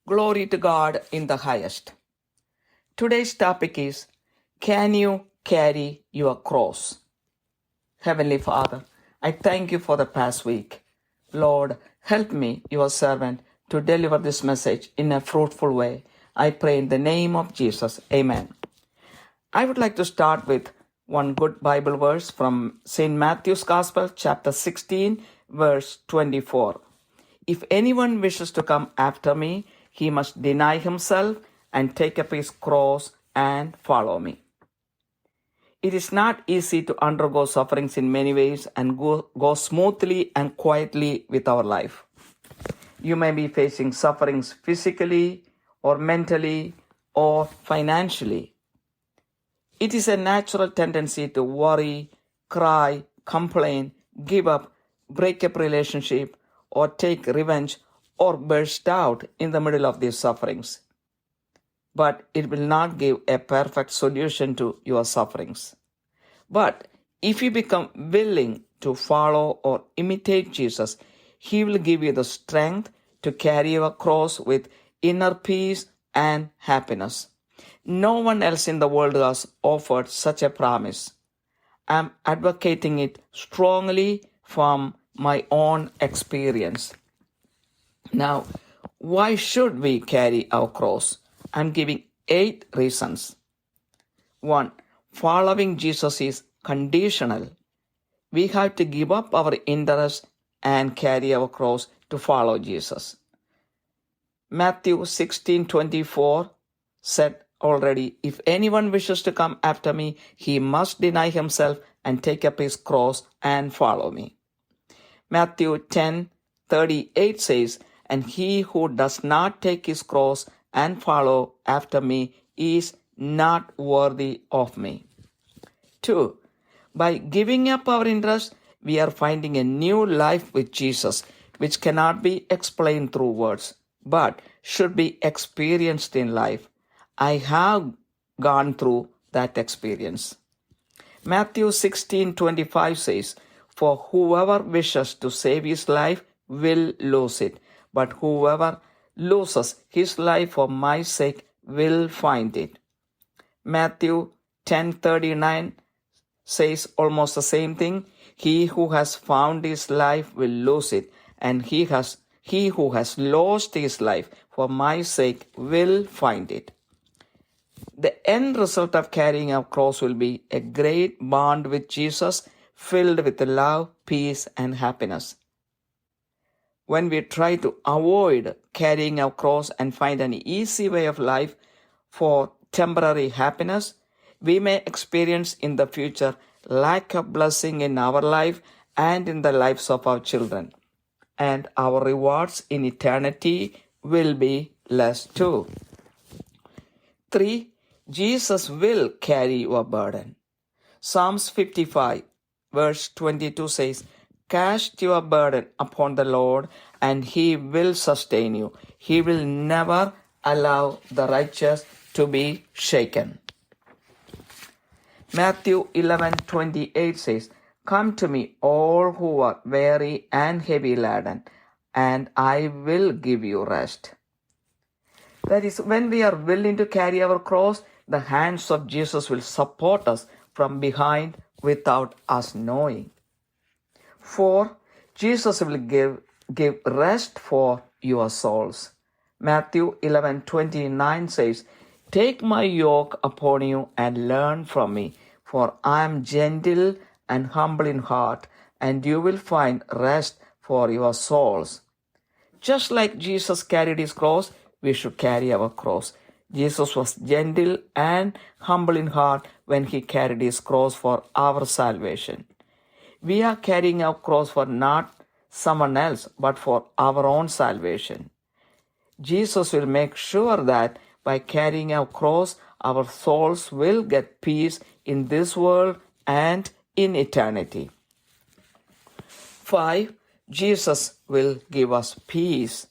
Glory to God in the highest. Today's topic is, can you carry your cross? Heavenly Father, I thank you for the past week. Lord, help me, your servant, to deliver this message in a fruitful way. I pray in the name of Jesus. Amen. I would like to start with one good Bible verse from St. Matthew's Gospel, chapter 16, verse 24. If anyone wishes to come after me, he must deny himself and take up his cross and follow me. It is not easy to undergo sufferings in many ways and go smoothly and quietly with our life. You may be facing sufferings physically or mentally or financially. It is a natural tendency to worry, cry, complain, give up, break up relationship, or take revenge or burst out in the middle of these sufferings. But it will not give a perfect solution to your sufferings. But if you become willing to follow or imitate Jesus, He will give you the strength to carry your cross with inner peace and happiness. No one else in the world has offered such a promise. I am advocating it strongly from my own experience. Now, why should we carry our cross? I'm giving 8 reasons. 1. Following Jesus is conditional. We have to give up our interest and carry our cross to follow Jesus. Matthew 16:24 said already, if anyone wishes to come after me, he must deny himself and take up his cross and follow me. Matthew 10:38 says, and he who does not take his cross and follow after me is not worthy of me. 2. By giving up our interest, we are finding a new life with Jesus, which cannot be explained through words, but should be experienced in life. I have gone through that experience. Matthew 16:25 says, for whoever wishes to save his life will lose it, but whoever loses his life for my sake will find it. Matthew 10:39 says almost the same thing. He who has found his life will lose it, and he who has lost his life for my sake will find it. The end result of carrying our cross will be a great bond with Jesus, filled with love, peace, and happiness. When we try to avoid carrying our cross and find an easy way of life for temporary happiness, we may experience in the future lack of blessing in our life and in the lives of our children. And our rewards in eternity will be less too. 3. Jesus will carry your burden. Psalms 55 verse 22 says, cast your burden upon the Lord and He will sustain you. He will never allow the righteous to be shaken. Matthew 11:28 says, come to me all who are weary and heavy laden, and I will give you rest. That is, when we are willing to carry our cross, the hands of Jesus will support us from behind without us knowing. 4. Jesus will give rest for your souls. Matthew 11:29 says, take my yoke upon you and learn from me, for I am gentle and humble in heart, and you will find rest for your souls. Just like Jesus carried his cross, we should carry our cross. Jesus was gentle and humble in heart when he carried his cross for our salvation. We are carrying our cross for not someone else, but for our own salvation. Jesus will make sure that by carrying our cross, our souls will get peace in this world and in eternity. 5. Jesus will give us peace.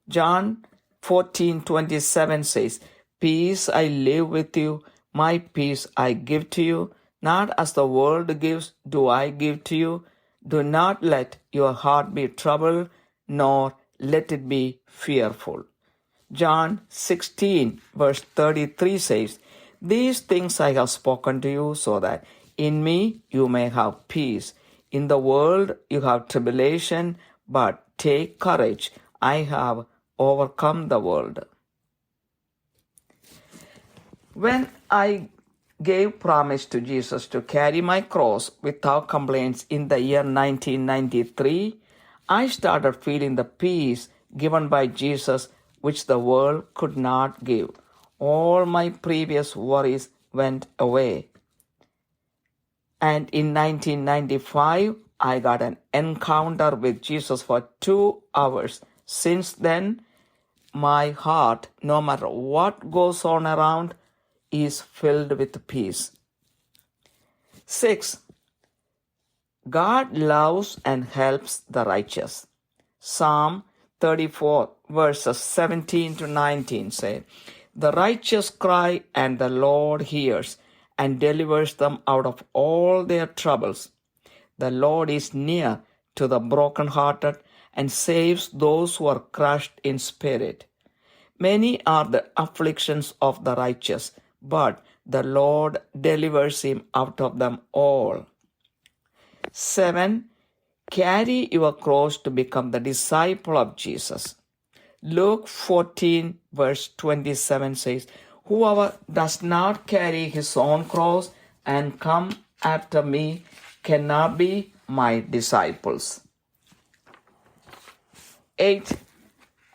John 14:27 says, peace I live with you, my peace I give to you. Not as the world gives do I give to you. Do not let your heart be troubled, nor let it be fearful. John 16 verse 33 says, "These things I have spoken to you so that in me you may have peace. In the world you have tribulation, but take courage. I have overcome the world." When I gave promise to Jesus to carry my cross without complaints in the year 1993, I started feeling the peace given by Jesus which the world could not give. All my previous worries went away. And in 1995, I got an encounter with Jesus for 2 hours. Since then, my heart, no matter what goes on around, is filled with peace. 6. God loves and helps the righteous. Psalm 34 verses 17 to 19 say, "The righteous cry and the Lord hears and delivers them out of all their troubles. The Lord is near to the brokenhearted and saves those who are crushed in spirit. Many are the afflictions of the righteous, but the Lord delivers him out of them all." 7. Carry your cross to become the disciple of Jesus. Luke 14 verse 27 says, "Whoever does not carry his own cross and come after me cannot be my disciples." 8.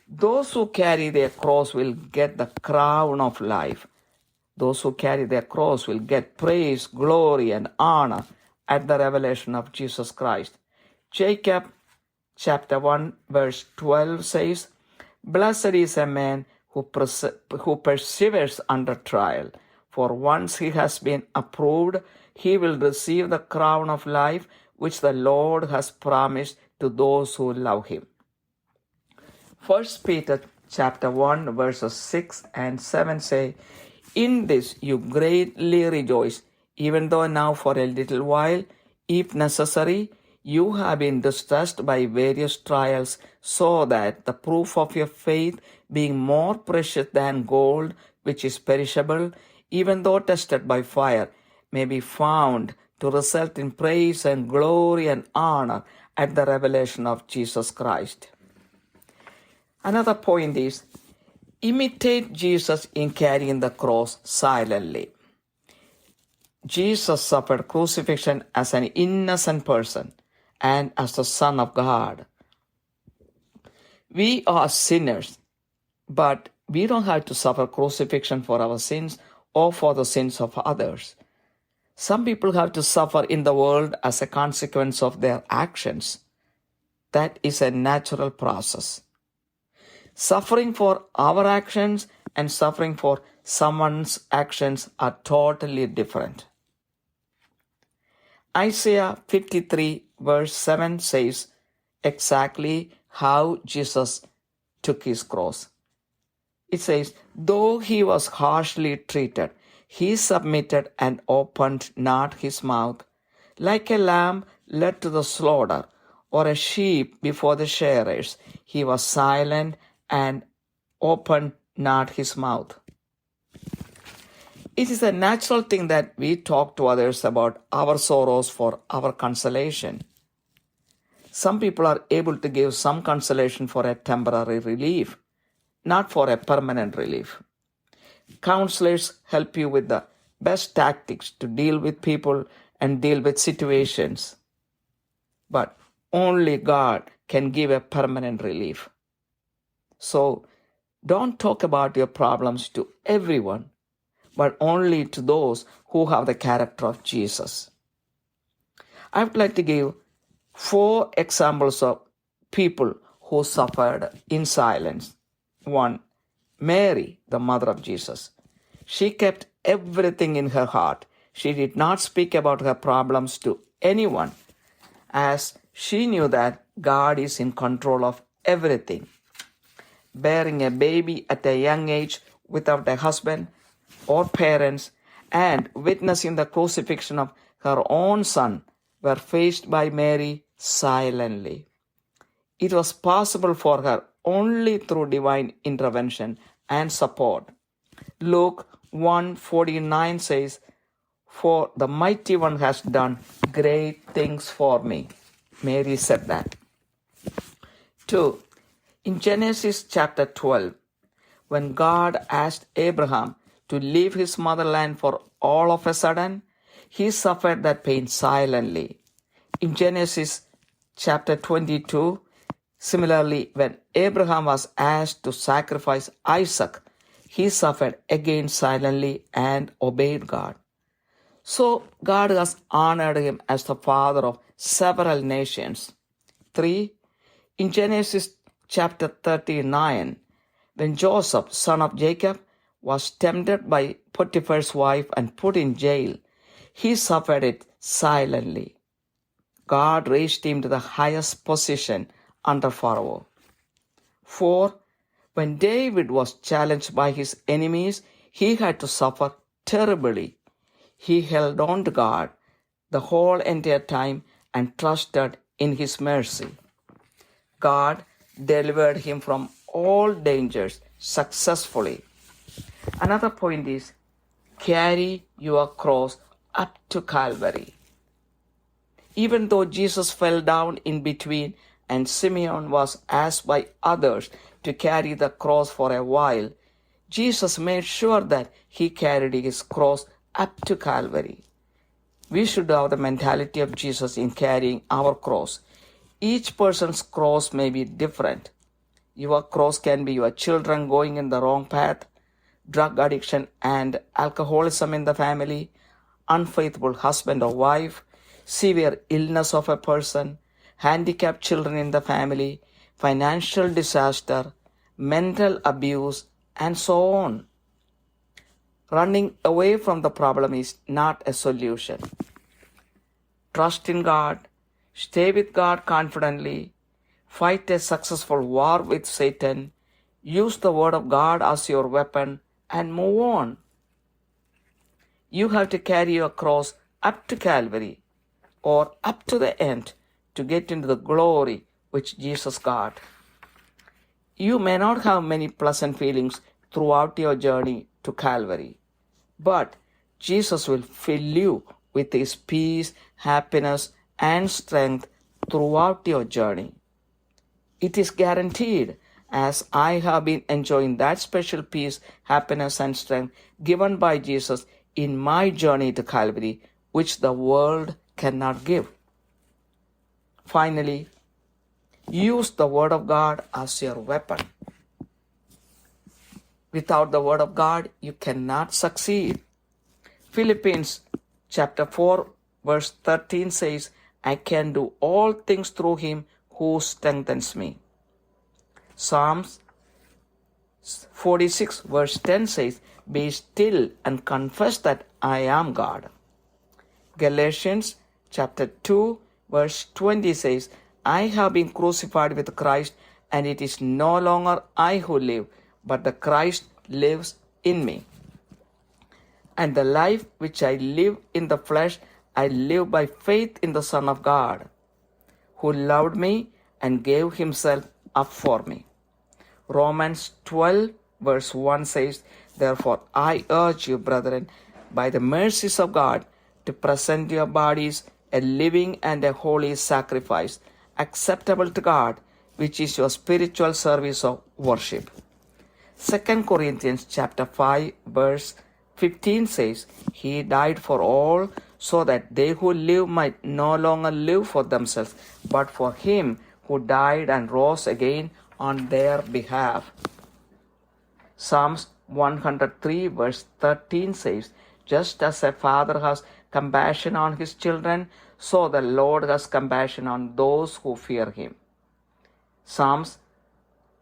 Those who carry their cross will get the crown of life. Those who carry their cross will get praise, glory, and honor at the revelation of Jesus Christ. Jacob chapter 1 verse 12 says, "Blessed is a man who perseveres under trial, for once he has been approved, he will receive the crown of life which the Lord has promised to those who love him." 1 Peter chapter 1 verses 6 and 7 say, "In this you greatly rejoice, even though now for a little while, if necessary, you have been distressed by various trials, so that the proof of your faith, being more precious than gold, which is perishable, even though tested by fire, may be found to result in praise and glory and honor at the revelation of Jesus Christ." Another point is, imitate Jesus in carrying the cross silently. Jesus suffered crucifixion as an innocent person and as the Son of God. We are sinners, but we don't have to suffer crucifixion for our sins or for the sins of others. Some people have to suffer in the world as a consequence of their actions. That is a natural process. Suffering for our actions and suffering for someone's actions are totally different. Isaiah 53 verse 7 says exactly how Jesus took his cross. It says, "Though he was harshly treated, he submitted and opened not his mouth. Like a lamb led to the slaughter, or a sheep before the shearers, he was silent and opened not his mouth." It is a natural thing that we talk to others about our sorrows for our consolation. Some people are able to give some consolation for a temporary relief, not for a permanent relief. Counselors help you with the best tactics to deal with people and deal with situations. But only God can give a permanent relief. So don't talk about your problems to everyone, but only to those who have the character of Jesus. I would like to give 4 examples of people who suffered in silence. 1. Mary, the mother of Jesus. She kept everything in her heart. She did not speak about her problems to anyone, as she knew that God is in control of everything. Bearing a baby at a young age without a husband or parents and witnessing the crucifixion of her own son were faced by Mary silently. It was possible for her only through divine intervention and support. Luke 1:49 says, "For the mighty one has done great things for me." Mary said that. 2. In Genesis chapter 12, when God asked Abraham to leave his motherland for all of a sudden, he suffered that pain silently. In Genesis chapter 22, similarly, when Abraham was asked to sacrifice Isaac, he suffered again silently and obeyed God. So God has honored him as the father of several nations. 3. In Genesis chapter 39, when Joseph, son of Jacob, was tempted by Potiphar's wife and put in jail, he suffered it silently. God raised him to the highest position under Pharaoh. 4. When David was challenged by his enemies, he had to suffer terribly. He held on to God the whole entire time and trusted in his mercy. God delivered him from all dangers successfully. Another point is, carry your cross up to Calvary. Even though Jesus fell down in between and Simeon was asked by others to carry the cross for a while, Jesus made sure that he carried his cross up to Calvary. We should have the mentality of Jesus in carrying our cross. Each person's cross may be different. Your cross can be your children going in the wrong path, drug addiction and alcoholism in the family, unfaithful husband or wife, severe illness of a person, handicapped children in the family, financial disaster, mental abuse, and so on. Running away from the problem is not a solution. Trust in God, stay with God confidently, fight a successful war with Satan, use the word of God as your weapon, and move on. You have to carry your cross up to Calvary or up to the end to get into the glory which Jesus got. You may not have many pleasant feelings throughout your journey to Calvary, but Jesus will fill you with his peace, happiness, and strength throughout your journey. It is guaranteed, as I have been enjoying that special peace, happiness, and strength given by Jesus in my journey to Calvary, which the world cannot give. Finally, use the Word of God as your weapon. Without the Word of God, you cannot succeed. Philippians chapter 4, verse 13 says, "I can do all things through him who strengthens me." Psalms 46, verse 10 says, "Be still and confess that I am God." Galatians chapter 2, verse 20 says, "I have been crucified with Christ, and it is no longer I who live, but the Christ lives in me. And the life which I live in the flesh, I live by faith in the Son of God, who loved me and gave himself up for me." Romans 12, verse 1 says, "Therefore I urge you, brethren, by the mercies of God, to present your bodies a living and a holy sacrifice, acceptable to God, which is your spiritual service of worship." 2 Corinthians chapter 5, verse 15 says, "He died for all, so that they who live might no longer live for themselves, but for him who died and rose again on their behalf." Psalms 103, verse 13 says, "Just as a father has compassion on his children, so the Lord has compassion on those who fear him." Psalms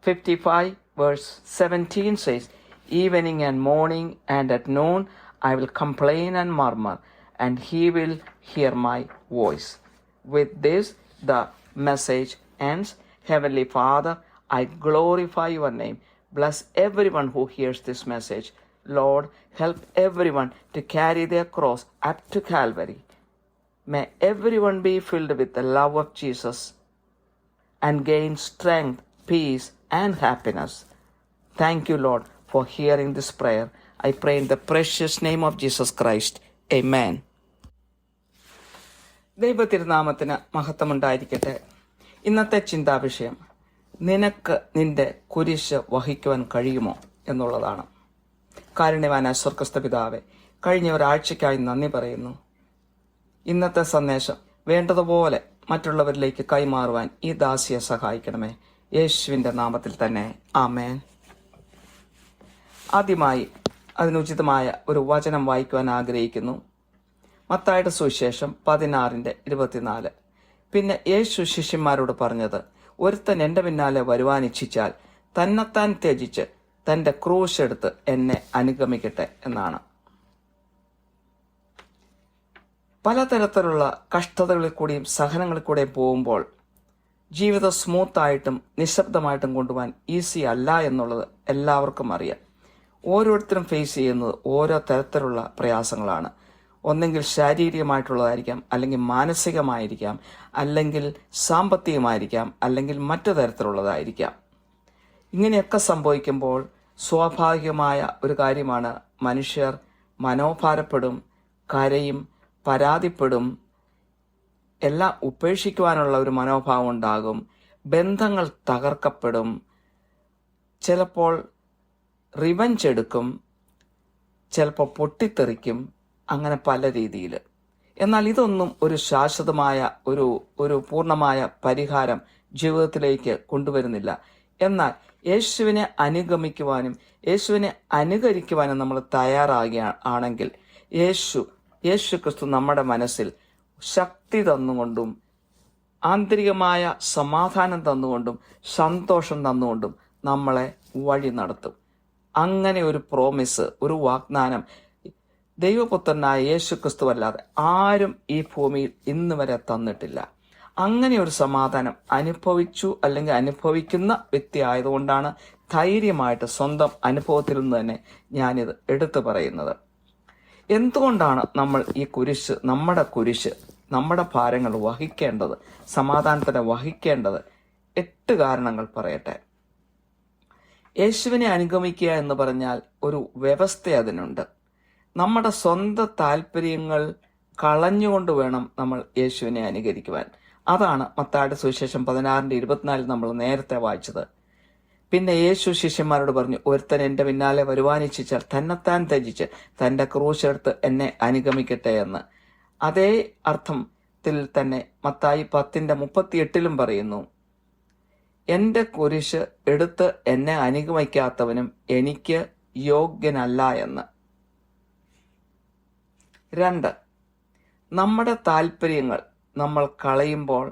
55, verse 17 says, "Evening and morning and at noon I will complain and murmur, and he will hear my voice." With this, the message ends. Heavenly Father, I glorify your name. Bless everyone who hears this message. Lord, help everyone to carry their cross up to Calvary. May everyone be filled with the love of Jesus and gain strength, peace, and happiness. Thank you, Lord, for hearing this prayer. I pray in the precious name of Jesus Christ. Amen. ദൈവതിരുനാമത്തിന് മഹത്വമുണ്ടായിരിക്കട്ടെ. ഇന്നത്തെ ചിന്താവിഷയം, നിനക്ക് നിന്റെ കുരിശ് വഹിക്കുവാൻ കഴിയുമോ എന്നുള്ളതാണ്. കാരുണ്യവാനായ സ്വർഗ്ഗസ്ഥ പിതാവേ, കഴിഞ്ഞ ഒരാഴ്ചയ്ക്കായി നന്ദി പറയുന്നു. ഇന്നത്തെ സന്ദേശം വേണ്ടതുപോലെ മറ്റുള്ളവരിലേക്ക് കൈമാറുവാൻ ഈ ദാസിയെ സഹായിക്കണമേ. യേശുവിൻ്റെ നാമത്തിൽ തന്നെ ആമേൻ. ആദ്യമായി അതിനുചിതമായ ഒരു വചനം വായിക്കുവാൻ ആഗ്രഹിക്കുന്നു. മത്തായിയുടെ സുവിശേഷം 16:24. പിന്നെ യേശു ശിഷ്യന്മാരോട് പറഞ്ഞത്, ഒരുത്തൻ എൻ്റെ പിന്നാലെ വരുവാൻ ഇച്ഛിച്ചാൽ തന്നെത്താൻ ത്യജിച്ച് തൻ്റെ ക്രൂശ് എടുത്ത് എന്നെ അനുഗമിക്കട്ടെ എന്നാണ്. പലതരത്തിലുള്ള കഷ്ടതകളിൽ കൂടിയും സഹനങ്ങളിൽ കൂടെയും പോകുമ്പോൾ ജീവിതം സ്മൂത്തായിട്ടും നിശബ്ദമായിട്ടും കൊണ്ടുപോകാൻ ഈസി അല്ല എന്നുള്ളത് എല്ലാവർക്കും അറിയാം. ഓരോരുത്തരും ഫേസ് ചെയ്യുന്നത് ഓരോ തരത്തിലുള്ള പ്രയാസങ്ങളാണ്. ഒന്നെങ്കിൽ ശാരീരികമായിട്ടുള്ളതായിരിക്കാം, അല്ലെങ്കിൽ മാനസികമായിരിക്കാം, അല്ലെങ്കിൽ സാമ്പത്തികമായിരിക്കാം, അല്ലെങ്കിൽ മറ്റു തരത്തിലുള്ളതായിരിക്കാം. ഇങ്ങനെയൊക്കെ സംഭവിക്കുമ്പോൾ സ്വാഭാവികമായ ഒരു കാര്യമാണ്, മനുഷ്യർ മനോഭാരപ്പെടും, കരയും, പരാതിപ്പെടും, എല്ലാം ഉപേക്ഷിക്കുവാനുള്ള ഒരു മനോഭാവം ഉണ്ടാകും. ബന്ധങ്ങൾ തകർക്കപ്പെടും, ചിലപ്പോൾ റിവഞ്ച് എടുക്കും, ചിലപ്പോൾ പൊട്ടിത്തെറിക്കും, അങ്ങനെ പല രീതിയിൽ. എന്നാൽ ഇതൊന്നും ഒരു ശാശ്വതമായ ഒരു പൂർണ്ണമായ പരിഹാരം ജീവിതത്തിലേക്ക് കൊണ്ടുവരുന്നില്ല. എന്നാൽ യേശുവിനെ അനുഗമിക്കുവാനും യേശുവിനെ അനുകരിക്കുവാനും നമ്മൾ തയ്യാറാകുകയാണെങ്കിൽ യേശു ക്രിസ്തു നമ്മുടെ മനസ്സിൽ ശക്തി തന്നുകൊണ്ടും ആന്തരികമായ സമാധാനം തന്നുകൊണ്ടും സന്തോഷം തന്നുകൊണ്ടും നമ്മളെ വഴി നടത്തും. അങ്ങനെ ഒരു പ്രോമിസ്, ഒരു വാഗ്ദാനം ദൈവപുത്രനായ യേശു ക്രിസ്തു അല്ലാതെ ആരും ഈ ഭൂമിയിൽ ഇന്ന് വരെ തന്നിട്ടില്ല. അങ്ങനെ ഒരു സമാധാനം അനുഭവിച്ചു അല്ലെങ്കിൽ അനുഭവിക്കുന്ന വ്യക്തി ആയതുകൊണ്ടാണ് ധൈര്യമായിട്ട് സ്വന്തം അനുഭവത്തിൽ നിന്ന് തന്നെ ഞാനിത് എടുത്തു പറയുന്നത്. എന്തുകൊണ്ടാണ് നമ്മൾ ഈ കുരിശ്, നമ്മുടെ ഭാരങ്ങൾ വഹിക്കേണ്ടത്, സമാധാനത്തിന് വഹിക്കേണ്ടത്? 8 കാരണങ്ങൾ പറയട്ടെ. യേശുവിനെ അനുഗമിക്കുക എന്ന് പറഞ്ഞാൽ ഒരു വ്യവസ്ഥ അതിനുണ്ട്. നമ്മുടെ സ്വന്തം താല്പര്യങ്ങൾ കളഞ്ഞുകൊണ്ട് വേണം നമ്മൾ യേശുവിനെ അനുകരിക്കുവാൻ. അതാണ് മത്തായിയുടെ സുവിശേഷം 16:24 നമ്മൾ നേരത്തെ വായിച്ചത്. പിന്നെ യേശു ശിഷ്യന്മാരോട് പറഞ്ഞു, ഒരുത്തൻ എൻ്റെ പിന്നാലെ വരുവാനിച്ഛിച്ചാൽ തന്നെത്താൻ ത്യജിച്ച് തൻ്റെ ക്രൂശെടുത്ത് എന്നെ അനുഗമിക്കട്ടെ എന്ന്. അതേ അർത്ഥത്തിൽ തന്നെ മത്തായി 10:38 പറയുന്നു, എൻ്റെ കുരിശ് എടുത്ത് എന്നെ അനുഗമിക്കാത്തവനും എനിക്ക് യോഗ്യനല്ല എന്ന്. 2, നമ്മുടെ താല്പര്യങ്ങൾ നമ്മൾ കളയുമ്പോൾ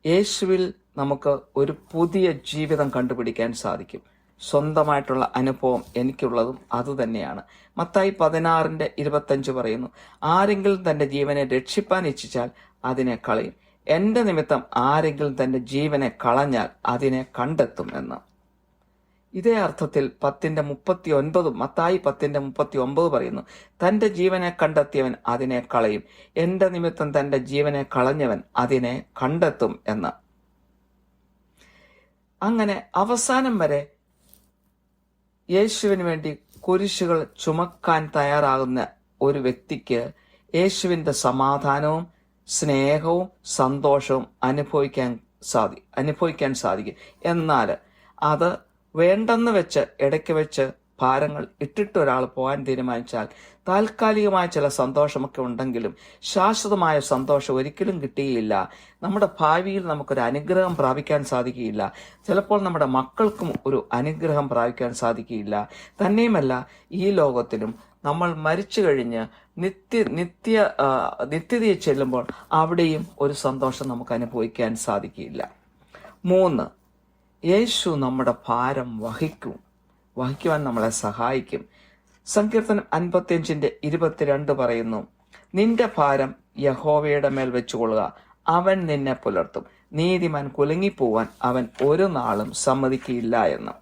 യേശുവിൽ നമുക്ക് ഒരു പുതിയ ജീവിതം കണ്ടുപിടിക്കാൻ സാധിക്കും. സ്വന്തമായിട്ടുള്ള അനുഭവം എനിക്കുള്ളതും അതുതന്നെയാണ്. മത്തായി 16:25 പറയുന്നു, ആരെങ്കിലും തൻ്റെ ജീവനെ രക്ഷിപ്പാൻ ഇച്ഛിച്ചാൽ അതിനെ കളയും. എൻ്റെ നിമിത്തം ആരെങ്കിലും തൻ്റെ ജീവനെ കളഞ്ഞാൽ അതിനെ കണ്ടെത്തും എന്ന്. ഇതേ അർത്ഥത്തിൽ മത്തായി 10:39 പറയുന്നു, തൻ്റെ ജീവനെ കണ്ടെത്തിയവൻ അതിനെ കളയും, എൻ്റെ നിമിത്തം തൻ്റെ ജീവനെ കളഞ്ഞവൻ അതിനെ കണ്ടെത്തും എന്ന്. അങ്ങനെ അവസാനം വരെ യേശുവിന് വേണ്ടി കുരിശുകൾ ചുമക്കാൻ തയ്യാറാകുന്ന ഒരു വ്യക്തിക്ക് യേശുവിൻ്റെ സമാധാനവും സ്നേഹവും സന്തോഷവും അനുഭവിക്കാൻ സാധിക്കും. എന്നാൽ അത് വേണ്ടെന്ന് വെച്ച് ഇടയ്ക്ക് വെച്ച് ഭാരങ്ങൾ ഇട്ടിട്ട് ഒരാൾ പോകാൻ തീരുമാനിച്ചാൽ താൽക്കാലികമായ ചില സന്തോഷമൊക്കെ ഉണ്ടെങ്കിലും ശാശ്വതമായ സന്തോഷം ഒരിക്കലും കിട്ടുകയില്ല. നമ്മുടെ ഭാവിയിൽ നമുക്കൊരു അനുഗ്രഹം പ്രാപിക്കാൻ സാധിക്കുകയില്ല. ചിലപ്പോൾ നമ്മുടെ മക്കൾക്കും ഒരു അനുഗ്രഹം പ്രാപിക്കാൻ സാധിക്കുകയില്ല. തന്നെയുമല്ല, ഈ ലോകത്തിലും നമ്മൾ മരിച്ചു കഴിഞ്ഞ് നിത്യതയെ ചെല്ലുമ്പോൾ അവിടെയും ഒരു സന്തോഷം നമുക്ക് അനുഭവിക്കാൻ സാധിക്കുകയില്ല. 3, യേശു നമ്മുടെ ഭാരം വഹിക്കുവാൻ നമ്മളെ സഹായിക്കും. സങ്കീർത്തനം 55:22 പറയുന്നു, നിന്റെ ഭാരം യഹോവയുടെ മേൽ വെച്ചുകൊള്ളുക, അവൻ നിന്നെ പുലർത്തും, നീതിമാൻ കുലുങ്ങിപ്പോവാൻ അവൻ ഒരു നാളും സമ്മതിക്കുകയില്ല എന്ന്.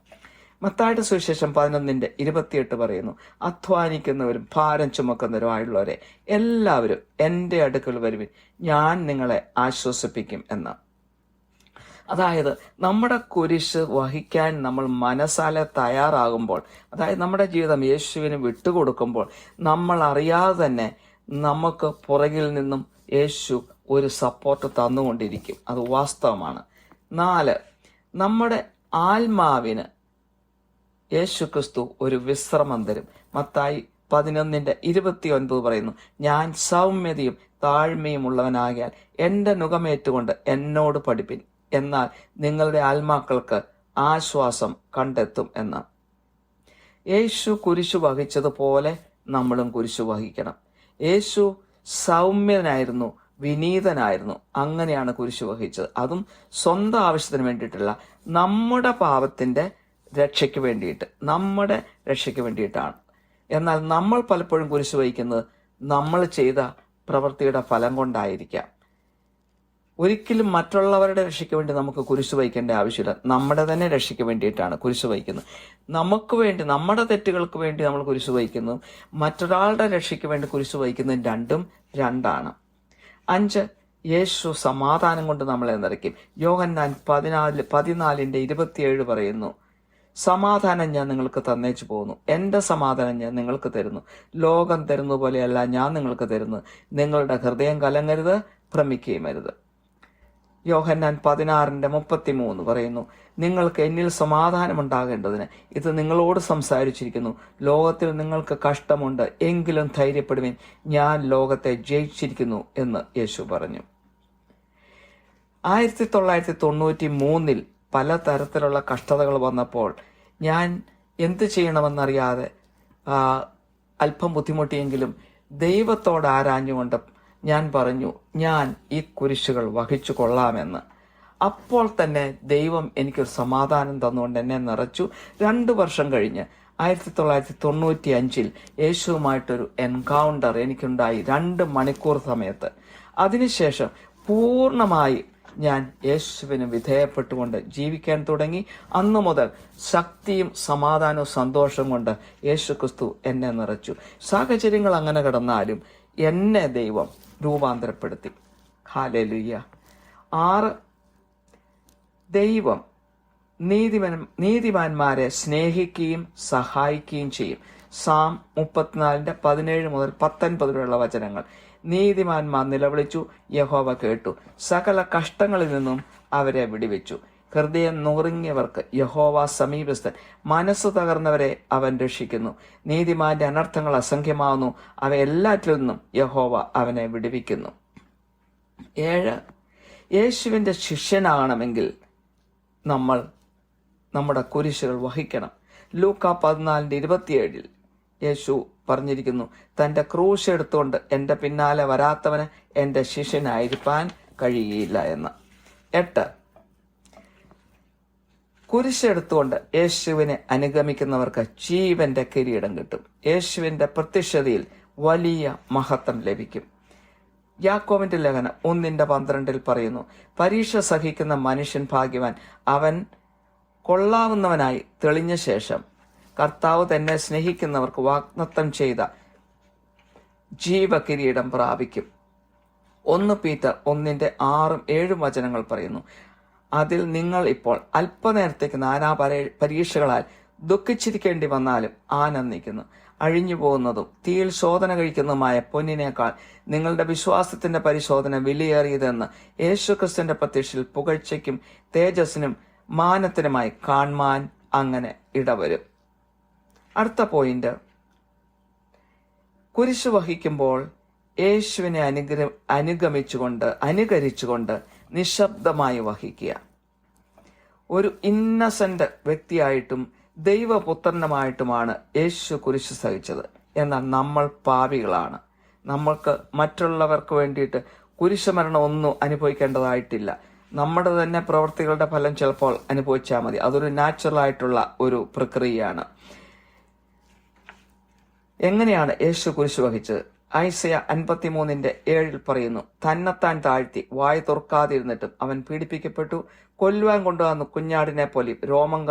മത്തായിയുടെ സുവിശേഷം 11:28 പറയുന്നു, അധ്വാനിക്കുന്നവരും ഭാരം ചുമക്കുന്നവരുമായുള്ളവരെ എല്ലാവരും എൻ്റെ അടുക്കൽ വരുവിൻ, ഞാൻ നിങ്ങളെ ആശ്വസിപ്പിക്കും എന്ന്. അതായത് നമ്മുടെ കുരിശ് വഹിക്കാൻ നമ്മൾ മനസ്സാലെ തയ്യാറാകുമ്പോൾ, അതായത് നമ്മുടെ ജീവിതം യേശുവിന് വിട്ടുകൊടുക്കുമ്പോൾ, നമ്മൾ അറിയാതെ തന്നെ നമുക്ക് പുറകിൽ നിന്നും യേശു ഒരു സപ്പോർട്ട് തന്നുകൊണ്ടിരിക്കും. അത് വാസ്തവമാണ്. 4, നമ്മുടെ ആത്മാവിന് യേശു ക്രിസ്തു ഒരു വിശ്രമം തരും. മത്തായി 11:29 പറയുന്നു, ഞാൻ സൗമ്യതയും താഴ്മയും ഉള്ളവനാകിയാൽ എൻ്റെ നുകമേറ്റുകൊണ്ട് എന്നോട് പഠിപ്പിൻ, എന്നാൽ നിങ്ങളുടെ ആത്മാക്കൾക്ക് ആശ്വാസം കണ്ടെത്തും എന്ന്. യേശു കുരിശു വഹിച്ചതുപോലെ നമ്മളും കുരിശു വഹിക്കണം. യേശു സൗമ്യനായിരുന്നു, വിനീതനായിരുന്നു. അങ്ങനെയാണ് കുരിശു വഹിച്ചത്. അതും സ്വന്തം ആവശ്യത്തിന് വേണ്ടിയിട്ടല്ല, നമ്മുടെ പാപത്തിന്റെ രക്ഷയ്ക്ക് വേണ്ടിയിട്ട്, നമ്മുടെ രക്ഷയ്ക്ക് വേണ്ടിയിട്ടാണ്. എന്നാൽ നമ്മൾ പലപ്പോഴും കുരിശു വഹിക്കുന്നത് നമ്മൾ ചെയ്ത പ്രവൃത്തിയുടെ ഫലം കൊണ്ടായിരിക്കാം. ഒരിക്കലും മറ്റുള്ളവരുടെ രക്ഷയ്ക്ക് വേണ്ടി നമുക്ക് കുരിശു വഹിക്കേണ്ട ആവശ്യമില്ല. നമ്മുടെ തന്നെ രക്ഷയ്ക്ക് വേണ്ടിയിട്ടാണ് കുരിശു വഹിക്കുന്നത്. നമുക്ക് വേണ്ടി, നമ്മുടെ തെറ്റുകൾക്ക് വേണ്ടി നമ്മൾ കുരിശു വഹിക്കുന്നു. മറ്റൊരാളുടെ രക്ഷയ്ക്ക് വേണ്ടി കുരിശു വഹിക്കുന്നത് രണ്ടും രണ്ടാണ്. 5, യേശു സമാധാനം കൊണ്ട് നമ്മളെ നിറയ്ക്കും. യോഹന്നാൻ 14:27 പറയുന്നു, സമാധാനം ഞാൻ നിങ്ങൾക്ക് തന്നേച്ചു പോകുന്നു, എൻ്റെ സമാധാനം ഞാൻ നിങ്ങൾക്ക് തരുന്നു. ലോകം തരുന്ന പോലെയല്ല ഞാൻ നിങ്ങൾക്ക് തരുന്നു. നിങ്ങളുടെ ഹൃദയം കലങ്ങരുത്, ഭ്രമിക്കുകയും അരുത്. യോഹന്നാൻ 16:33 പറയുന്നു, നിങ്ങൾക്ക് എന്നിൽ സമാധാനമുണ്ടാകേണ്ടതിന് ഇത് നിങ്ങളോട് സംസാരിച്ചിരിക്കുന്നു. ലോകത്തിൽ നിങ്ങൾക്ക് കഷ്ടമുണ്ട്, എങ്കിലും ധൈര്യപ്പെടുവിൻ, ഞാൻ ലോകത്തെ ജയിച്ചിരിക്കുന്നു എന്ന് യേശു പറഞ്ഞു. 1993 പലതരത്തിലുള്ള കഷ്ടതകൾ വന്നപ്പോൾ ഞാൻ എന്ത് ചെയ്യണമെന്നറിയാതെ അല്പം ബുദ്ധിമുട്ടിയെങ്കിലും ദൈവത്തോട് ആരാഞ്ഞുകൊണ്ട് ഞാൻ പറഞ്ഞു, ഞാൻ ഈ കുരിശുകൾ വഹിച്ചു കൊള്ളാമെന്ന്. അപ്പോൾ തന്നെ ദൈവം എനിക്കൊരു സമാധാനം തന്നുകൊണ്ട് എന്നെ നിറച്ചു. 2 വർഷം കഴിഞ്ഞ് 1995 യേശുവുമായിട്ടൊരു എൻകൗണ്ടർ എനിക്കുണ്ടായി, 2 മണിക്കൂർ സമയത്ത്. അതിനുശേഷം പൂർണ്ണമായി ഞാൻ യേശുവിന് വിധേയപ്പെട്ടുകൊണ്ട് ജീവിക്കാൻ തുടങ്ങി. അന്നു മുതൽ ശക്തിയും സമാധാനവും സന്തോഷവും കൊണ്ട് യേശു ക്രിസ്തു എന്നെ നിറച്ചു. സാഹചര്യങ്ങൾ അങ്ങനെ കിടന്നാലും എന്നെ ദൈവം രൂപാന്തരപ്പെടുത്തി. ഹല്ലേലൂയ. 6, ദൈവം നീതിമാന്മാരെ സ്നേഹിക്കുകയും സഹായിക്കുകയും ചെയ്യും. സാം 34:17-19 വരെയുള്ള വചനങ്ങൾ. നീതിമാന്മാർ നിലവിളിച്ചു, യഹോവ കേട്ടു, സകല കഷ്ടങ്ങളിൽ നിന്നും അവരെ വിടുവിച്ചു. ഹൃദയം നുറുങ്ങിയവർക്ക് യഹോവ സമീപസ്ഥൻ, മനസ്സ് തകർന്നവരെ അവൻ രക്ഷിക്കുന്നു. നീതിമാന്റെ അനർത്ഥങ്ങൾ അസംഖ്യമാവുന്നു, അവയെല്ലാറ്റിൽ നിന്നും യഹോവ അവനെ വിടുവിക്കുന്നു. 7, യേശുവിന്റെ ശിഷ്യനാകണമെങ്കിൽ നമ്മൾ നമ്മുടെ കുരിശുകൾ വഹിക്കണം. ലൂക്ക 14:27 യേശു പറഞ്ഞിരിക്കുന്നു, തന്റെ ക്രൂശ് എടുത്തുകൊണ്ട് എൻ്റെ പിന്നാലെ വരാത്തവന് എൻ്റെ ശിഷ്യനായിരിക്കാൻ കഴിയുകയില്ല എന്ന്. 8, കുരിശെടുത്തുകൊണ്ട് യേശുവിനെ അനുഗമിക്കുന്നവർക്ക് ജീവന്റെ കിരീടം കിട്ടും. യേശുവിന്റെ പ്രത്യക്ഷതയിൽ വലിയ മഹത്വം ലഭിക്കും. യാക്കോബിന്റെ ലേഖനം 1:12 പറയുന്നു, പരീക്ഷ സഹിക്കുന്ന മനുഷ്യൻ ഭാഗ്യവാൻ, അവൻ കൊള്ളാവുന്നവനായി തെളിഞ്ഞ ശേഷം കർത്താവ് തന്നെ സ്നേഹിക്കുന്നവർക്ക് വാഗ്ദത്തം ചെയ്ത ജീവകിരീടം പ്രാപിക്കും. 1 പീറ്റർ 1:6-7 വചനങ്ങൾ പറയുന്നു, അതിൽ നിങ്ങൾ ഇപ്പോൾ അല്പനേരത്തേക്ക് നാനാ പരീക്ഷകളാൽ ദുഃഖിച്ചിരിക്കേണ്ടി വന്നാലും ആനന്ദിക്കുന്നു. അഴിഞ്ഞു പോകുന്നതും തീയിൽ ശോധന കഴിക്കുന്നതുമായ പൊന്നിനേക്കാൾ നിങ്ങളുടെ വിശ്വാസത്തിന്റെ പരിശോധന വിലയേറിയതെന്ന് യേശുക്രിസ്തുവിന്റെ പ്രത്യക്ഷയിൽ പുകഴ്ചയ്ക്കും തേജസ്സിനും മാനത്തിനുമായി കാണാൻ അങ്ങനെ ഇടവരും. അടുത്ത പോയിന്റ്, കുരിശു വഹിക്കുമ്പോൾ യേശുവിനെ അനുകരിച്ചുകൊണ്ട് നിശബ്ദമായി വഹിക്കുക. ഒരു ഇന്നസെന്റ് വ്യക്തിയായിട്ടും ദൈവപുത്രനുമായിട്ടുമാണ് യേശു കുരിശു സഹിച്ചത്. എന്നാൽ നമ്മൾ പാപികളാണ്. നമ്മൾക്ക് മറ്റുള്ളവർക്ക് വേണ്ടിയിട്ട് കുരിശുമരണം ഒന്നും അനുഭവിക്കേണ്ടതായിട്ടില്ല. നമ്മുടെ തന്നെ പ്രവൃത്തികളുടെ ഫലം ചിലപ്പോൾ അനുഭവിച്ചാൽ മതി. അതൊരു നാച്ചുറൽ ആയിട്ടുള്ള ഒരു പ്രക്രിയയാണ്. എങ്ങനെയാണ് യേശു കുരിശു വഹിച്ചത്? ഐസയ 53:7 പറയുന്നു, തന്നെത്താൻ താഴ്ത്തി വായ് തുറക്കാതിരുന്നിട്ടും അവൻ പീഡിപ്പിക്കപ്പെട്ടു, കൊല്ലുവാൻ കൊണ്ടുവന്നു കുഞ്ഞാടിനെ പോലെയും രോമം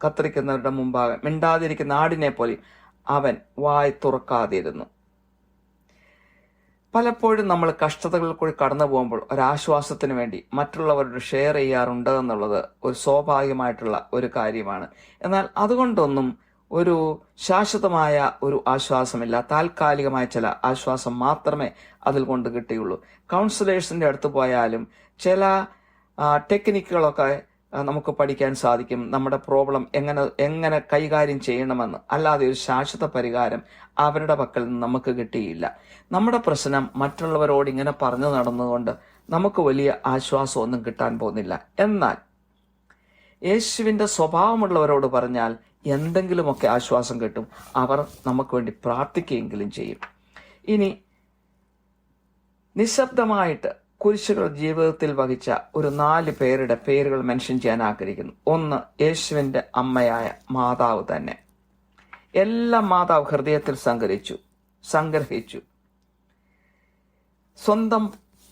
കത്തിരിക്കുന്നവരുടെ മുമ്പാകെ മിണ്ടാതിരിക്കുന്ന ആടിനെ പോലെയും അവൻ വായ് തുറക്കാതിരുന്നു. പലപ്പോഴും നമ്മൾ കഷ്ടതകളിൽ കൂടി കടന്നു പോകുമ്പോൾ ഒരാശ്വാസത്തിന് വേണ്ടി മറ്റുള്ളവരോട് ഷെയർ ചെയ്യാറുണ്ട് എന്നുള്ളത് ഒരു സ്വാഭാവികമായിട്ടുള്ള ഒരു കാര്യമാണ്. എന്നാൽ അതുകൊണ്ടൊന്നും ഒരു ശാശ്വതമായ ഒരു ആശ്വാസമില്ല. താൽക്കാലികമായ ചില ആശ്വാസം മാത്രമേ അതിൽ കൊണ്ട് കിട്ടിയുള്ളൂ. കൗൺസിലേഴ്സിന്റെ അടുത്ത് പോയാലും ചില ടെക്നിക്കുകളൊക്കെ നമുക്ക് പഠിക്കാൻ സാധിക്കും, നമ്മുടെ പ്രോബ്ലം എങ്ങനെ കൈകാര്യം ചെയ്യണമെന്ന്. അല്ലാതെ ഒരു ശാശ്വത പരിഹാരം അവരുടെ പക്കൽ നിന്ന് നമുക്ക് കിട്ടിയില്ല. നമ്മുടെ പ്രശ്നം മറ്റുള്ളവരോട് ഇങ്ങനെ പറഞ്ഞു നടന്നുകൊണ്ട് നമുക്ക് വലിയ ആശ്വാസമൊന്നും കിട്ടാൻ പോകുന്നില്ല. എന്നാൽ യേശുവിന്റെ സ്വഭാവമുള്ളവരോട് പറഞ്ഞാൽ എന്തെങ്കിലുമൊക്കെ ആശ്വാസം കിട്ടും. അവർ നമുക്ക് വേണ്ടി പ്രാർത്ഥിക്കുകയെങ്കിലും ചെയ്യും. ഇനി നിശബ്ദമായിട്ട് കുരിശുകൾ ജീവിതത്തിൽ വഹിച്ച ഒരു 4 പേരുടെ പേരുകൾ മെൻഷൻ ചെയ്യാൻ ആഗ്രഹിക്കുന്നു. ഒന്ന്, യേശുവിന്റെ അമ്മയായ മാതാവ് തന്നെ. എല്ലാം മാതാവ് ഹൃദയത്തിൽ സംഗ്രഹിച്ചു. സ്വന്തം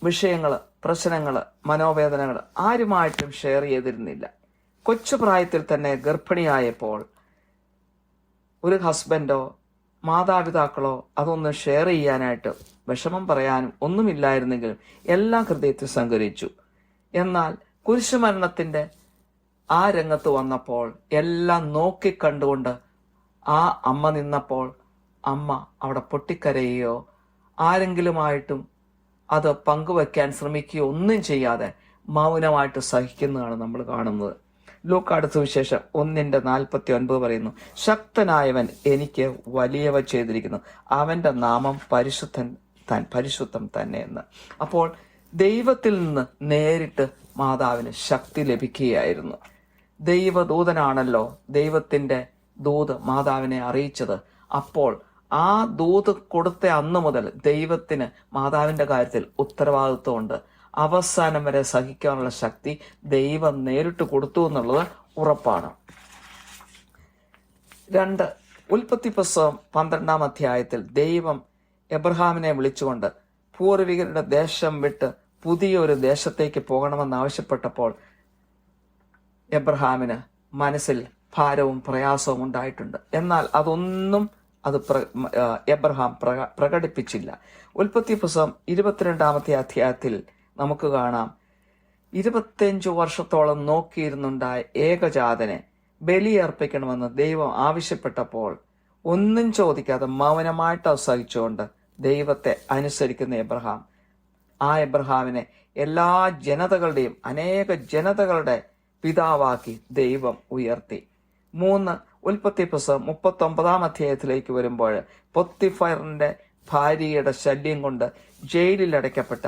വിഷയങ്ങള്, പ്രശ്നങ്ങള്, മനോവേദനകൾ ആരുമായിട്ടും ഷെയർ ചെയ്തിരുന്നില്ല. കൊച്ചുപ്രായത്തിൽ തന്നെ ഗർഭിണിയായപ്പോൾ ഒരു ഹസ്ബൻഡോ മാതാപിതാക്കളോ അതൊന്ന് ഷെയർ ചെയ്യാനായിട്ട്, വിഷമം പറയാനും ഒന്നുമില്ലായിരുന്നെങ്കിലും എല്ലാം ഹൃദയത്തിൽ സംഗ്രഹിച്ചു. എന്നാൽ കുരിശുമരണത്തിന്റെ ആ രംഗത്ത് വന്നപ്പോൾ എല്ലാം നോക്കിക്കണ്ടുകൊണ്ട് ആ അമ്മ നിന്നപ്പോൾ അമ്മ അവിടെ പൊട്ടിക്കരയുകയോ ആരെങ്കിലുമായിട്ടും അത് പങ്കുവെക്കാൻ ശ്രമിക്കുകയോ ഒന്നും ചെയ്യാതെ മൗനമായിട്ട് സഹിക്കുന്നതാണ് നമ്മൾ കാണുന്നത്. ലൂക്കായുടെ സുവിശേഷം 1:49 പറയുന്നു, ശക്തനായവൻ എനിക്ക് വലിയവ ചെയ്തിരിക്കുന്നു, അവന്റെ നാമം പരിശുദ്ധം തന്നെ എന്ന്. അപ്പോൾ ദൈവത്തിൽ നിന്ന് നേരിട്ട് മാതാവിന് ശക്തി ലഭിക്കുകയായിരുന്നു. ദൈവദൂതനാണല്ലോ ദൈവത്തിന്റെ ദൂത് മാതാവിനെ അറിയിച്ചത്. അപ്പോൾ ആ ദൂത് കൊടുത്ത അന്നു മുതൽ ദൈവത്തിന് മാതാവിന്റെ കാര്യത്തിൽ ഉത്തരവാദിത്വമുണ്ട്. അവസാനം വരെ സഹിക്കാനുള്ള ശക്തി ദൈവം നേരിട്ട് കൊടുത്തു എന്നുള്ളത് ഉറപ്പാണ്. 2, ഉൽപ്പത്തി പുസ്തകം 12-ാം അധ്യായത്തിൽ ദൈവം എബ്രഹാമിനെ വിളിച്ചുകൊണ്ട് പൂർവികരുടെ ദേശം വിട്ട് പുതിയൊരു ദേശത്തേക്ക് പോകണമെന്ന് ആവശ്യപ്പെട്ടപ്പോൾ എബ്രഹാമിന് മനസ്സിൽ ഭാരവും പ്രയാസവും ഉണ്ടായിട്ടുണ്ട്. എന്നാൽ അതൊന്നും എബ്രഹാം പ്രകടിപ്പിച്ചില്ല. ഉൽപ്പത്തി പുസ്തകം 22-ാമത്തെ അധ്യായത്തിൽ നമുക്ക് കാണാം, 25 വർഷത്തോളം നോക്കിയിരുന്നുണ്ടായ ഏകജാതനെ ബലിയർപ്പിക്കണമെന്ന് ദൈവം ആവശ്യപ്പെട്ടപ്പോൾ ഒന്നും ചോദിക്കാതെ മൗനമായിട്ട് സഹിച്ചുകൊണ്ട് ദൈവത്തെ അനുസരിക്കുന്ന എബ്രഹാം, ആ എബ്രഹാമിനെ എല്ലാ ജനതകളുടെയും അനേക ജനതകളുടെ പിതാവാക്കി ദൈവം ഉയർത്തി. 3, ഉൽപ്പത്തി പുസ്തകം 39-ാം അധ്യായത്തിലേക്ക് വരുമ്പോൾ പൊത്തിഫറിന്റെ ഭാര്യയുടെ ശല്യം കൊണ്ട് ജയിലിൽ അടയ്ക്കപ്പെട്ട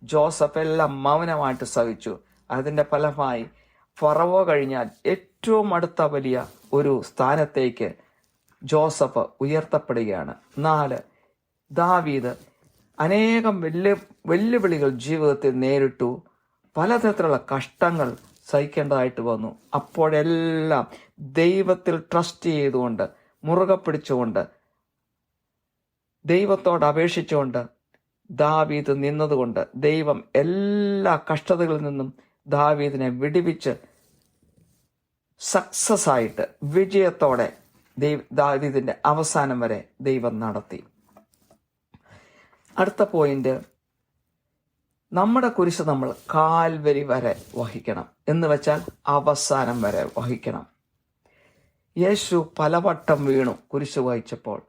ജോസഫ് എല്ലാം മൗനമായിട്ട് സഹിച്ചു. അതിന്റെ ഫലമായി ഫറവോ കഴിഞ്ഞാൽ ഏറ്റവും അടുത്ത വലിയ ഒരു സ്ഥാനത്തേക്ക് ജോസഫ് ഉയർത്തപ്പെടുകയാണ്. 4, ദാവീദ് അനേകം വെല്ലുവിളികൾ ജീവിതത്തിൽ നേരിട്ടു. പലതരത്തിലുള്ള കഷ്ടങ്ങൾ സഹിക്കേണ്ടതായിട്ട് വന്നു. അപ്പോഴെല്ലാം ദൈവത്തിൽ ട്രസ്റ്റ് ചെയ്തുകൊണ്ട്, മുറുകെ പിടിച്ചുകൊണ്ട്, ദൈവത്തോട് അപേക്ഷിച്ചുകൊണ്ട് ദാവീദ് നിന്നതുകൊണ്ട് ദൈവം എല്ലാ കഷ്ടതകളിൽ നിന്നും ദാവീദിനെ വിടുവിച്ച് സക്സസ് ആയിട്ട് വിജയത്തോടെ ദാവീദിന്റെ അവസാനം വരെ ദൈവം നടത്തി. അടുത്ത പോയിന്റ്, നമ്മുടെ കുരിശ് നമ്മൾ കാൽവരി വരെ വഹിക്കണം. എന്ന് വെച്ചാൽ അവസാനം വരെ വഹിക്കണം. യേശു പലവട്ടം വീണു കുരിശ് വഹിച്ചപ്പോൾ.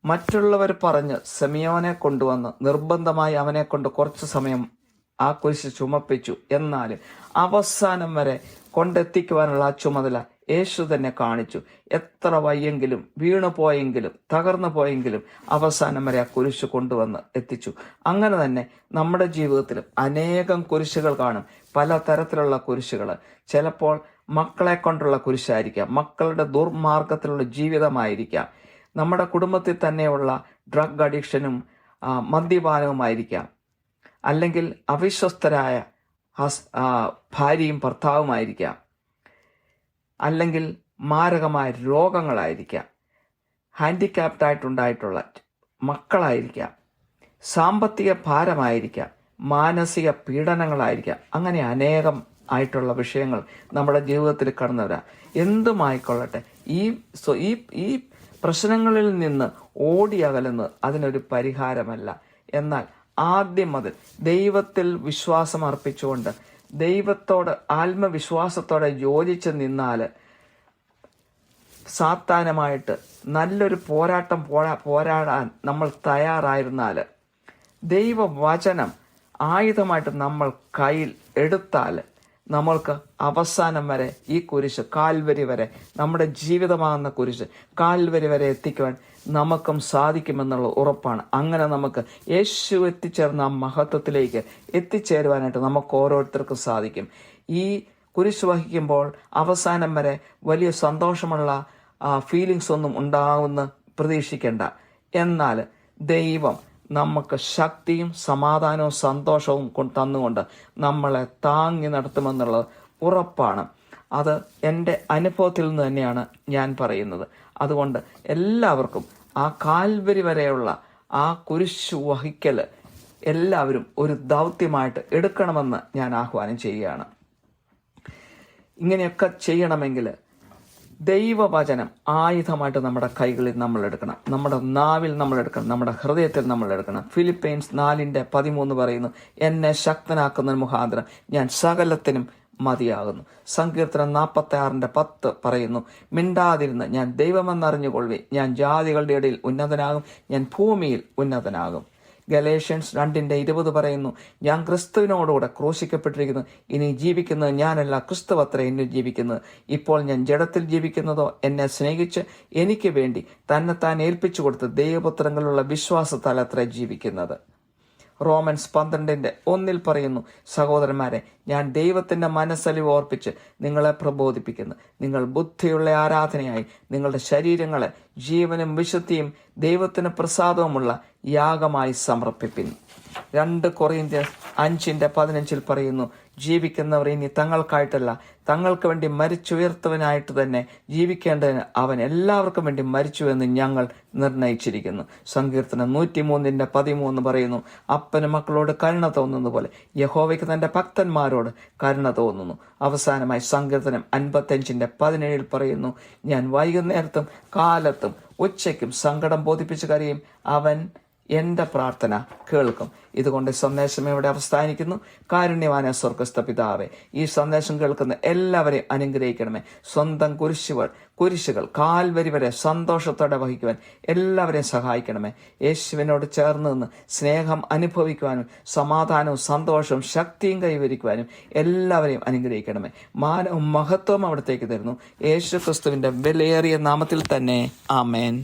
മറ്റുള്ളവർ പറഞ്ഞ് സെമിയോനെ കൊണ്ടുവന്ന് നിർബന്ധമായി അവനെ കൊണ്ട് കുറച്ചു സമയം ആ കുരിശ് ചുമപ്പിച്ചു. എന്നാലും അവസാനം വരെ കൊണ്ടെത്തിക്കുവാനുള്ള ആ ചുമതല യേശു തന്നെ കാണിച്ചു. എത്ര വയ്യെങ്കിലും, വീണു പോയെങ്കിലും, തകർന്നു പോയെങ്കിലും അവസാനം വരെ ആ കുരിശ് കൊണ്ടുവന്ന് എത്തിച്ചു. അങ്ങനെ തന്നെ നമ്മുടെ ജീവിതത്തിലും അനേകം കുരിശുകൾ കാണും. പല തരത്തിലുള്ള കുരിശുകൾ. ചിലപ്പോൾ മക്കളെ കൊണ്ടുള്ള കുരിശായിരിക്കാം, മക്കളുടെ ദുർമാർഗത്തിലുള്ള ജീവിതമായിരിക്കാം, നമ്മുടെ കുടുംബത്തിൽ തന്നെയുള്ള ഡ്രഗ് അഡിക്ഷനും മദ്യപാനവുമായിരിക്കാം, അല്ലെങ്കിൽ അവിശ്വസ്തരായ ഭാര്യയും ഭർത്താവുമായിരിക്കാം, അല്ലെങ്കിൽ മാരകമായ രോഗങ്ങളായിരിക്കാം, ഹാൻഡിക്യാപ്ഡ് ആയിട്ടുണ്ടായിട്ടുള്ള മക്കളായിരിക്കാം, സാമ്പത്തിക ഭാരമായിരിക്കാം, മാനസിക പീഡനങ്ങളായിരിക്കാം. അങ്ങനെ അനേകം ആയിട്ടുള്ള വിഷയങ്ങൾ നമ്മുടെ ജീവിതത്തിൽ കടന്നു വരാം. എന്തുമായിക്കൊള്ളട്ടെ, ഈ പ്രശ്നങ്ങളിൽ നിന്ന് ഓടിയകലുന്നത് അതിനൊരു പരിഹാരമല്ല. എന്നാൽ ആദ്യം മുതൽ ദൈവത്തിൽ വിശ്വാസം അർപ്പിച്ചുകൊണ്ട് ദൈവത്തോട് ആത്മവിശ്വാസത്തോടെ യോജിച്ച് നിന്നാൽ, സാത്താനുമായിട്ട് നല്ലൊരു പോരാട്ടം പോരാടാൻ നമ്മൾ തയ്യാറായിരുന്നാൽ, ദൈവവചനം ആയുധമായിട്ട് നമ്മൾ കയ്യിൽ എടുത്താൽ, നമ്മൾക്ക് അവസാനം വരെ ഈ കുരിശ്, കാൽവരി വരെ, നമ്മുടെ ജീവിതമാകുന്ന കുരിശ് കാൽവരി വരെ എത്തിക്കുവാൻ നമുക്കും സാധിക്കുമെന്നുള്ള ഉറപ്പാണ്. അങ്ങനെ നമുക്ക് യേശു എത്തിച്ചേർന്ന ആ മഹത്വത്തിലേക്ക് എത്തിച്ചേരുവാനായിട്ട് നമുക്ക് ഓരോരുത്തർക്കും സാധിക്കും. ഈ കുരിശ് വഹിക്കുമ്പോൾ അവസാനം വരെ വലിയ സന്തോഷമുള്ള ഫീലിങ്സ് ഒന്നും ഉണ്ടാവുമെന്ന് പ്രതീക്ഷിക്കേണ്ട. എന്നാൽ ദൈവം നമുക്ക് ശക്തിയും സമാധാനവും സന്തോഷവും തന്നുകൊണ്ട് നമ്മളെ താങ്ങി നടത്തുമെന്നുള്ളത് ഉറപ്പാണ്. അത് എൻ്റെ അനുഭവത്തിൽ നിന്ന് തന്നെയാണ് ഞാൻ പറയുന്നത്. അതുകൊണ്ട് എല്ലാവർക്കും ആ കാൽവരി വരെയുള്ള ആ കുരിശ് വഹിക്കൽ എല്ലാവരും ഒരു ദൗത്യമായിട്ട് എടുക്കണമെന്ന് ഞാൻ ആഹ്വാനം ചെയ്യുകയാണ്. ഇങ്ങനെയൊക്കെ ചെയ്യണമെങ്കിൽ ദൈവവചനം ആയുധമായിട്ട് നമ്മുടെ കൈകളിൽ നമ്മൾ എടുക്കണം, നമ്മുടെ നാവിൽ നമ്മൾ എടുക്കണം, നമ്മുടെ ഹൃദയത്തിൽ നമ്മൾ എടുക്കണം. ഫിലിപ്പീൻസ് 4:13 പറയുന്നു, എന്നെ ശക്തനാക്കുന്ന മുഖാന്തരം ഞാൻ സകലത്തിനും മതിയാകുന്നു. സങ്കീർത്തനം 46:10 പറയുന്നു, മിണ്ടാതിരുന്ന് ഞാൻ ദൈവമെന്നറിഞ്ഞുകൊള്ളുവേ, ഞാൻ ജാതികളുടെ ഇടയിൽ ഉന്നതനാകും, ഞാൻ ഭൂമിയിൽ ഉന്നതനാകും. ഗലേഷ്യൻസ് 2:20 പറയുന്നു, ഞാൻ ക്രിസ്തുവിനോടുകൂടെ ക്രൂശിക്കപ്പെട്ടിരിക്കുന്നു, ഇനി ജീവിക്കുന്നത് ഞാനല്ല, ക്രിസ്തുവത്രേ എന്നിൽ ജീവിക്കുന്നത്. ഇപ്പോൾ ഞാൻ ജഡത്തിൽ ജീവിക്കുന്നതോ എന്നെ സ്നേഹിച്ച് എനിക്ക് വേണ്ടി തന്നെത്താൻ ഏൽപ്പിച്ചു കൊടുത്ത് ദൈവപുത്രങ്ങളിലുള്ള വിശ്വാസത്താൽ അത്രേ ജീവിക്കുന്നത്. റോമൻസ് 12:1 പറയുന്നു, സഹോദരന്മാരെ, ഞാൻ ദൈവത്തിന്റെ മനസ്സലിവ് ഓർപ്പിച്ച് നിങ്ങളെ പ്രബോധിപ്പിക്കുന്നു, നിങ്ങൾ ബുദ്ധിയുള്ള ആരാധനയായി നിങ്ങളുടെ ശരീരങ്ങളെ ജീവനും വിശുദ്ധിയും ദൈവത്തിന് പ്രസാദവുമുള്ള യാഗമായി സമർപ്പിപ്പിൻ. 2 കൊറിന്ത്യർ 5:15 പറയുന്നു, ജീവിക്കുന്നവർ ഇനി തങ്ങൾക്കായിട്ടല്ല, തങ്ങൾക്ക് വേണ്ടി മരിച്ചുയർത്തവനായിട്ട് തന്നെ ജീവിക്കേണ്ടതിന് അവൻ എല്ലാവർക്കും വേണ്ടി മരിച്ചുവെന്ന് ഞങ്ങൾ നിർണയിച്ചിരിക്കുന്നു. സങ്കീർത്തനം 103:13 പറയുന്നു, അപ്പന് മക്കളോട് കരുണ തോന്നുന്ന പോലെ യഹോവയ്ക്ക് തന്റെ ഭക്തന്മാരോട് കരുണ തോന്നുന്നു. അവസാനമായി സങ്കീർത്തനം 55:17 പറയുന്നു, ഞാൻ വൈകുന്നേരത്തും കാലത്തും ഉച്ചയ്ക്കും സങ്കടം ബോധിപ്പിച്ച് കരയും, അവൻ എന്റെ പ്രാർത്ഥന കേൾക്കും. ഇതുകൊണ്ട് സന്ദേശം ഇവിടെ അവസാനിക്കുന്നു. കാരുണ്യവാന സ്വർഗസ്ഥ പിതാവേ, ഈ സന്ദേശം കേൾക്കുന്ന എല്ലാവരെയും അനുഗ്രഹിക്കണമേ. സ്വന്തം കുരിശുകൾ കാൽവരി വരെ സന്തോഷത്തോടെ വഹിക്കുവാൻ എല്ലാവരെയും സഹായിക്കണമേ. യേശുവിനോട് ചേർന്ന് നിന്ന് സ്നേഹം അനുഭവിക്കുവാനും സമാധാനവും സന്തോഷവും ശക്തിയും കൈവരിക്കുവാനും എല്ലാവരെയും അനുഗ്രഹിക്കണമേ. മാനവും മഹത്വവും അവിടത്തേക്ക് തരുന്നു. യേശു ക്രിസ്തുവിന്റെ വിലയേറിയ നാമത്തിൽ തന്നെ, ആമേൻ.